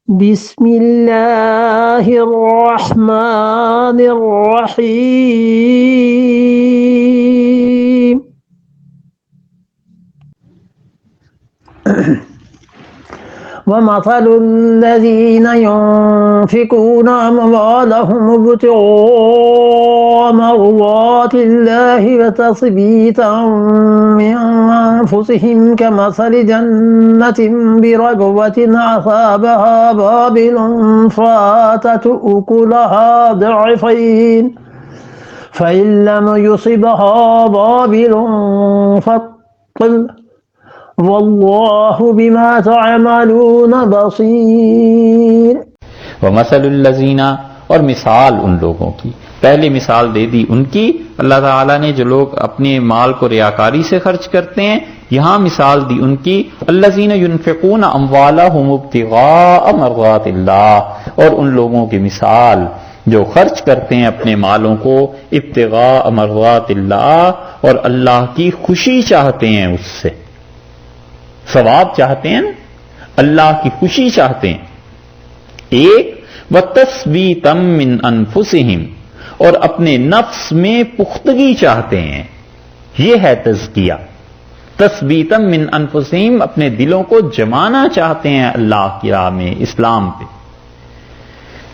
بسم اللہ الرحمن الرحیم ومثل الذين ينفقون أموالهم ابتغاء مرضات الله وتثبيتا من أنفسهم كمثل جنة بربوة أصابها وابل فآتت أكلها ضعفين فإن لم يصبها وابل فطل واللہ بما تعملون بصیر۔ ومثل الذین، اور مثال ان لوگوں کی، پہلے مثال دے دی ان کی، اللہ تعالیٰ نے جو لوگ اپنے مال کو ریاکاری سے خرچ کرتے ہیں، یہاں مثال دی ان کی الذین ينفقون اموالهم ابتغاء مرضات اللہ، اور ان لوگوں کی مثال جو خرچ کرتے ہیں اپنے مالوں کو ابتغاء مرضات اللہ، اور اللہ کی خوشی چاہتے ہیں، اس سے ثواب چاہتے ہیں، اللہ کی خوشی چاہتے ہیں۔ ایک وَتَثْبِيتًا مِّنْ أَنفُسِهِمْ، اور اپنے نفس میں پختگی چاہتے ہیں، یہ ہے تزکیہ۔ تثبیتا من انفسہم، اپنے دلوں کو جمانا چاہتے ہیں اللہ کی راہ میں، اسلام پہ۔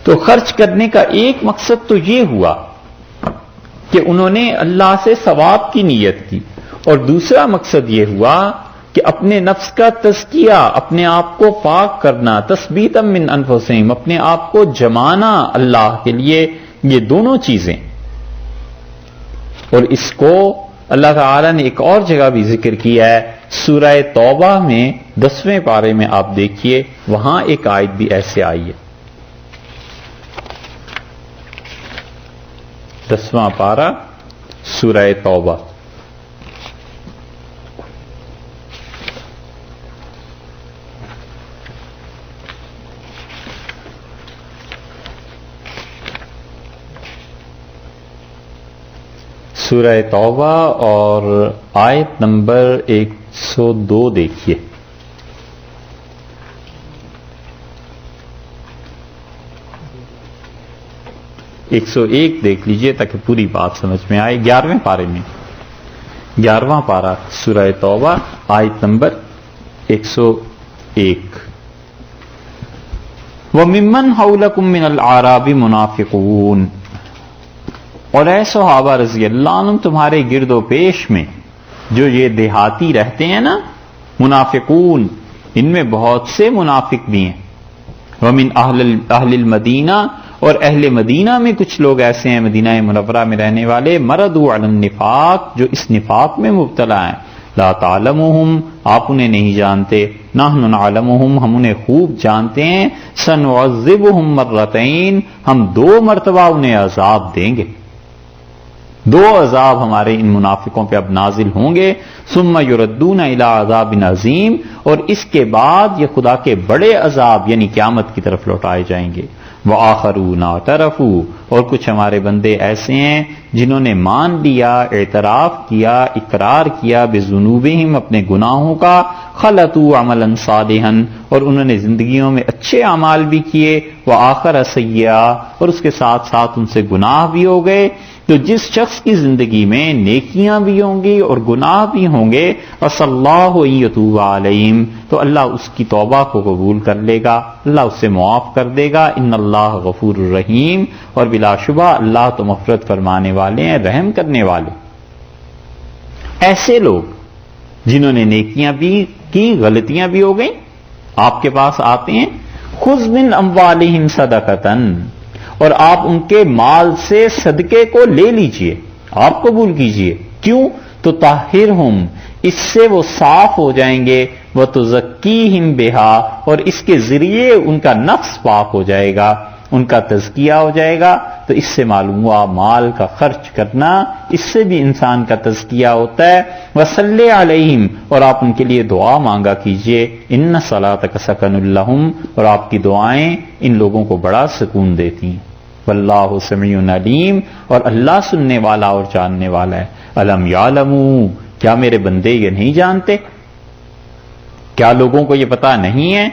تو خرچ کرنے کا ایک مقصد تو یہ ہوا کہ انہوں نے اللہ سے ثواب کی نیت کی، اور دوسرا مقصد یہ ہوا کہ اپنے نفس کا تزکیہ، اپنے آپ کو پاک کرنا، تثبیتا من انفسہم، اپنے آپ کو جمانا اللہ کے لیے، یہ دونوں چیزیں۔ اور اس کو اللہ تعالیٰ نے ایک اور جگہ بھی ذکر کیا ہے، سورہ توبہ میں 10ویں پارے میں آپ دیکھیے، وہاں ایک آیت بھی ایسے آئی ہے۔ 10واں پارہ سورہ توبہ، سورہ توبہ اور آیت نمبر 102 دیکھیے۔ ایک 101 دیکھ لیجئے تاکہ پوری بات سمجھ میں آئے۔ 11ویں پارے میں، 11واں پارہ سورہ توبہ آیت نمبر 101۔ وَمِمَّنْ حَوْلَكُمْ مِنَ الْأَعْرَابِ مُنَافِقُونَ، اور اے صحابہ رضی اللہ عنہم، تمہارے گرد و پیش میں جو یہ دیہاتی رہتے ہیں نا، منافقون، ان میں بہت سے منافق بھی ہیں۔ ومن اہل المدینہ، اور اہل مدینہ میں کچھ لوگ ایسے ہیں مدینہ منورہ میں رہنے والے، مردوا علی النفاق، جو اس نفاق میں مبتلا ہیں۔ لا تعلمہم، آپ انہیں نہیں جانتے، نحن نعلمہم، ہم انہیں خوب جانتے ہیں۔ سنعذبہم مرتین، ہم 2 مرتبہ انہیں عذاب دیں گے، 2 عذاب ہمارے ان منافقوں پہ اب نازل ہوں گے۔ ثم یردون الی عذاب عظیم، اور اس کے بعد یہ خدا کے بڑے عذاب یعنی قیامت کی طرف لوٹائے جائیں گے۔ وآخرون اعترفوا، اور کچھ ہمارے بندے ایسے ہیں جنہوں نے مان لیا، اعتراف کیا، اقرار کیا بذنوبہم، اپنے گناہوں کا، خلطوا عملا صالحا، اور انہوں نے زندگیوں میں اچھے اعمال بھی کیے، وآخر سیئا، اور اس کے ساتھ ساتھ ان سے گناہ بھی ہو گئے۔ تو جس شخص کی زندگی میں نیکیاں بھی ہوں گی اور گناہ بھی ہوں گے، وَصَلَّى اللَّهُ أَن يَتُوبَ عَلَيْهِمْ، تو اللہ اس کی توبہ کو قبول کر لے گا، اللہ اس سے معاف کر دے گا۔ ان اللہ غفور الرحیم، اور بلا شبہ اللہ تو مغفرت فرمانے والے ہیں، رحم کرنے والے۔ ایسے لوگ جنہوں نے نیکیاں بھی کی، غلطیاں بھی ہو گئیں، آپ کے پاس آتے ہیں، خُذْ مِنْ أَمْوَالِهِمْ صَدَقَةً، اور آپ ان کے مال سے صدقے کو لے لیجئے، آپ قبول کیجئے۔ کیوں؟ تو طاہرہم، اس سے وہ صاف ہو جائیں گے، وتزکیہم بہا، اور اس کے ذریعے ان کا نفس پاک ہو جائے گا، ان کا تزکیہ ہو جائے گا۔ تو اس سے معلوم ہوا مال کا خرچ کرنا، اس سے بھی انسان کا تزکیہ ہوتا ہے۔ وصلی علیہم، اور آپ ان کے لیے دعا مانگا کیجئے۔ ان صلاتک سکن لہم، اور آپ کی دعائیں ان لوگوں کو بڑا سکون دیتی ہیں۔ واللہ سمیع علیم، اور اللہ سننے والا اور جاننے والا ہے۔ الم یعلموا، کیا میرے بندے یہ نہیں جانتے؟ کیا لوگوں کو یہ پتا نہیں ہے؟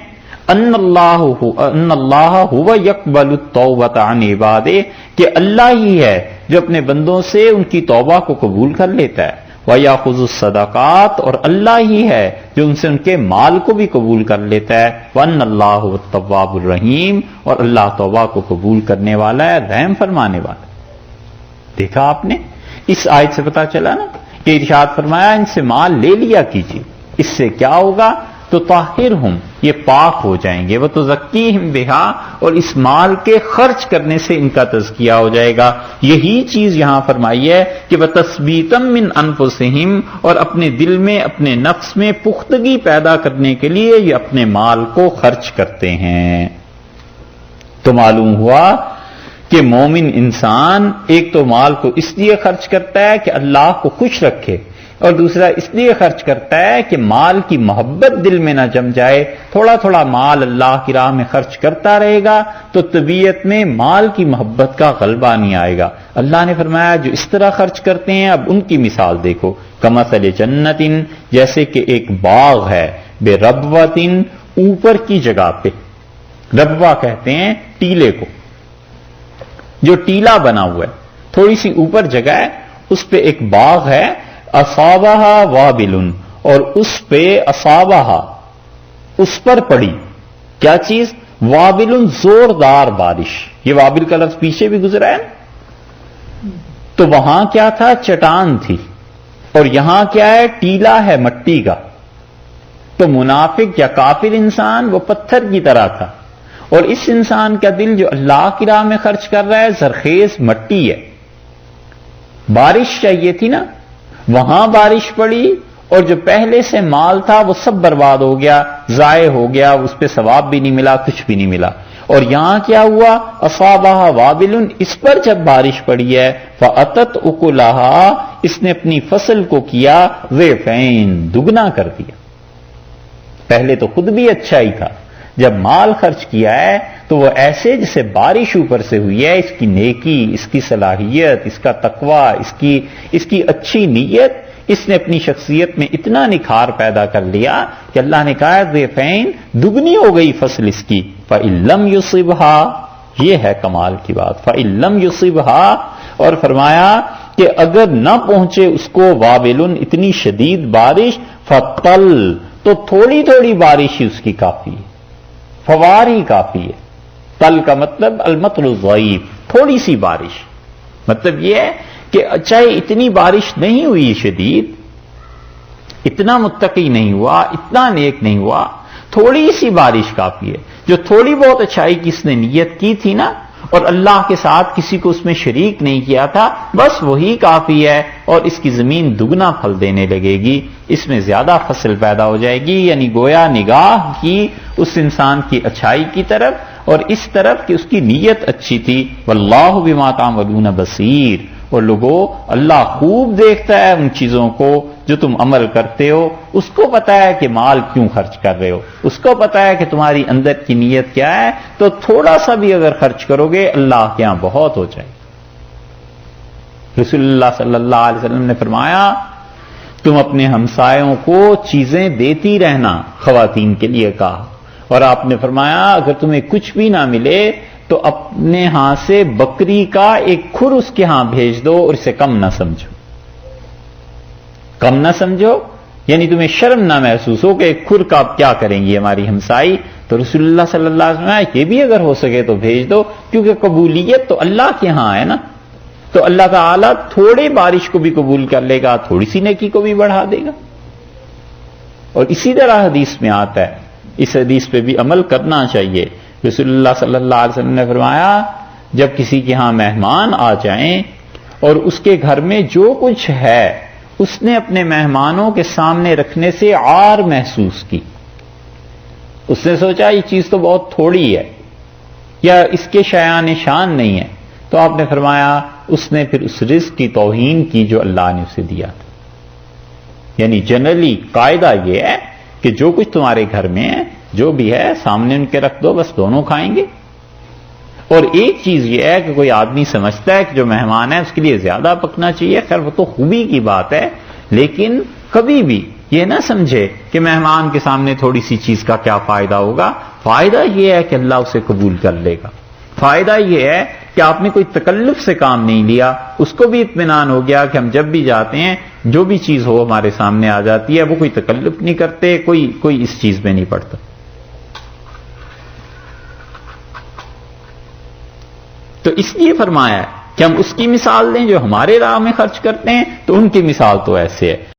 ان اللہ هو یقبل التوبۃ عن عبادہ، کہ اللہ ہی ہے جو اپنے بندوں سے ان کی توبہ کو قبول کر لیتا ہے، وَيَأْخُذُ الصَّدَقَاتِ، اور اللہ ہی ہے جو ان سے ان کے مال کو بھی قبول کر لیتا ہے، وَأَنَّ اللَّهُ هُوَ التَّوَّابُ الرَّحِيمُ، اور اللہ توبہ کو قبول کرنے والا ہے، رحم فرمانے والا ہے۔ دیکھا آپ نے، اس آیت سے پتا چلا نا کہ ارشاد فرمایا ان سے مال لے لیا کیجیے، اس سے کیا ہوگا؟ تو طاہرہم، یہ پاک ہو جائیں گے، وتزکیہم بہا، اور اس مال کے خرچ کرنے سے ان کا تزکیہ ہو جائے گا۔ یہی چیز یہاں فرمائی ہے کہ وتثبیتا من انفسہم، اور اپنے دل میں اپنے نفس میں پختگی پیدا کرنے کے لیے یہ اپنے مال کو خرچ کرتے ہیں۔ تو معلوم ہوا کہ مومن انسان ایک تو مال کو اس لیے خرچ کرتا ہے کہ اللہ کو خوش رکھے، اور دوسرا اس لیے خرچ کرتا ہے کہ مال کی محبت دل میں نہ جم جائے۔ تھوڑا تھوڑا مال اللہ کی راہ میں خرچ کرتا رہے گا تو طبیعت میں مال کی محبت کا غلبہ نہیں آئے گا۔ اللہ نے فرمایا جو اس طرح خرچ کرتے ہیں، اب ان کی مثال دیکھو، کمثل جنت، جیسے کہ ایک باغ ہے، بے ربوۃ، اوپر کی جگہ پہ، ربوہ کہتے ہیں ٹیلے کو، جو ٹیلا بنا ہوا ہے، تھوڑی سی اوپر جگہ ہے، اس پہ ایک باغ ہے، اصابہ وابل، اور اس پہ اصابہ، اس پر پڑی کیا چیز؟ وابل، زوردار بارش۔ یہ وابل کا لفظ پیچھے بھی گزرا ہے، تو وہاں کیا تھا؟ چٹان تھی، اور یہاں کیا ہے؟ ٹیلا ہے مٹی کا۔ تو منافق یا کافر انسان وہ پتھر کی طرح تھا، اور اس انسان کا دل جو اللہ کی راہ میں خرچ کر رہا ہے زرخیز مٹی ہے۔ بارش چاہیے تھی نا، وہاں بارش پڑی، اور جو پہلے سے مال تھا وہ سب برباد ہو گیا، ضائع ہو گیا، اس پہ ثواب بھی نہیں ملا، کچھ بھی نہیں ملا۔ اور یہاں کیا ہوا؟ اصابہ وابل، اس پر جب بارش پڑی ہے، فَأَتَتْ أُكُلَهَا، اس نے اپنی فصل کو کیا ضعفین، دگنا کر دیا۔ پہلے تو خود بھی اچھا ہی تھا، جب مال خرچ کیا ہے تو وہ ایسے جیسے بارش اوپر سے ہوئی ہے، اس کی نیکی، اس کی صلاحیت، اس کا تقوی، اس کی اچھی نیت، اس نے اپنی شخصیت میں اتنا نکھار پیدا کر لیا کہ اللہ نے کہا ضعفین، دگنی ہو گئی فصل اس کی۔ فَإِن لَّمْ يُصِبْهَا، یہ ہے کمال کی بات، فَإِن لَّمْ يُصِبْهَا، اور فرمایا کہ اگر نہ پہنچے اس کو وابلن، اتنی شدید بارش، فَطَلْ، تو تھوڑی تھوڑی بارش ہی اس کی کافی ہے، فوار ہی کافی ہے۔ تل کا مطلب المطر الضعیف، تھوڑی سی بارش، مطلب یہ ہے کہ چاہے اتنی بارش نہیں ہوئی شدید، اتنا متقی نہیں ہوا، اتنا نیک نہیں ہوا، تھوڑی سی بارش کافی ہے۔ جو تھوڑی بہت اچھائی کی اس نے نیت کی تھی نا، اور اللہ کے ساتھ کسی کو اس میں شریک نہیں کیا تھا، بس وہی کافی ہے، اور اس کی زمین دگنا پھل دینے لگے گی، اس میں زیادہ فصل پیدا ہو جائے گی۔ یعنی گویا نگاہ کی اس انسان کی اچھائی کی طرف، اور اس طرف کہ اس کی نیت اچھی تھی۔ واللہ بما تعملون بصیر، اور لوگوں اللہ خوب دیکھتا ہے ان چیزوں کو جو تم عمل کرتے ہو، اس کو پتا ہے کہ مال کیوں خرچ کر رہے ہو، اس کو پتا ہے کہ تمہاری اندر کی نیت کیا ہے، تو تھوڑا سا بھی اگر خرچ کرو گے اللہ کے ہاں بہت ہو جائے۔ رسول اللہ صلی اللہ علیہ وسلم نے فرمایا تم اپنے ہمسایوں کو چیزیں دیتی رہنا، خواتین کے لیے کہا، اور آپ نے فرمایا اگر تمہیں کچھ بھی نہ ملے تو اپنے ہاں سے بکری کا ایک کھر اس کے ہاں بھیج دو، اور اسے کم نہ سمجھو، کم نہ سمجھو، یعنی تمہیں شرم نہ محسوس ہو کہ ایک کھر کا اب کیا کریں گی ہماری ہمسائی۔ تو رسول اللہ صلی اللہ علیہ وسلم یہ بھی اگر ہو سکے تو بھیج دو، کیونکہ قبولیت تو اللہ کے ہاں ہے نا، تو اللہ تعالیٰ تھوڑی بارش کو بھی قبول کر لے گا، تھوڑی سی نیکی کو بھی بڑھا دے گا۔ اور اسی طرح حدیث میں آتا ہے، اس حدیث پہ بھی عمل کرنا چاہیے۔ رسول اللہ صلی اللہ علیہ وسلم نے فرمایا جب کسی کے ہاں مہمان آ جائیں اور اس کے گھر میں جو کچھ ہے اس نے اپنے مہمانوں کے سامنے رکھنے سے عار محسوس کی، اس نے سوچا یہ چیز تو بہت تھوڑی ہے یا اس کے شایان شان نہیں ہے، تو آپ نے فرمایا اس نے پھر اس رزق کی توہین کی جو اللہ نے اسے دیا تھا۔ یعنی جنرلی قاعدہ یہ ہے کہ جو کچھ تمہارے گھر میں ہے، جو بھی ہے سامنے ان کے رکھ دو، بس دونوں کھائیں گے۔ اور ایک چیز یہ ہے کہ کوئی آدمی سمجھتا ہے کہ جو مہمان ہے اس کے لیے زیادہ پکنا چاہیے، خیر وہ تو خوبی کی بات ہے، لیکن کبھی بھی یہ نہ سمجھے کہ مہمان کے سامنے تھوڑی سی چیز کا کیا فائدہ ہوگا. فائدہ یہ ہے کہ اللہ اسے قبول کر لے گا. فائدہ یہ ہے کہ آپ نے کوئی تکلف سے کام نہیں لیا, اس کو بھی اطمینان ہو گیا کہ ہم جب بھی جاتے ہیں جو بھی چیز ہو ہمارے سامنے آ جاتی ہے, وہ کوئی تکلف نہیں کرتے, کوئی اس چیز میں نہیں پڑتا. تو اس لیے فرمایا ہے کہ ہم اس کی مثال دیں جو ہمارے راہ میں خرچ کرتے ہیں, تو ان کی مثال تو ایسے ہے.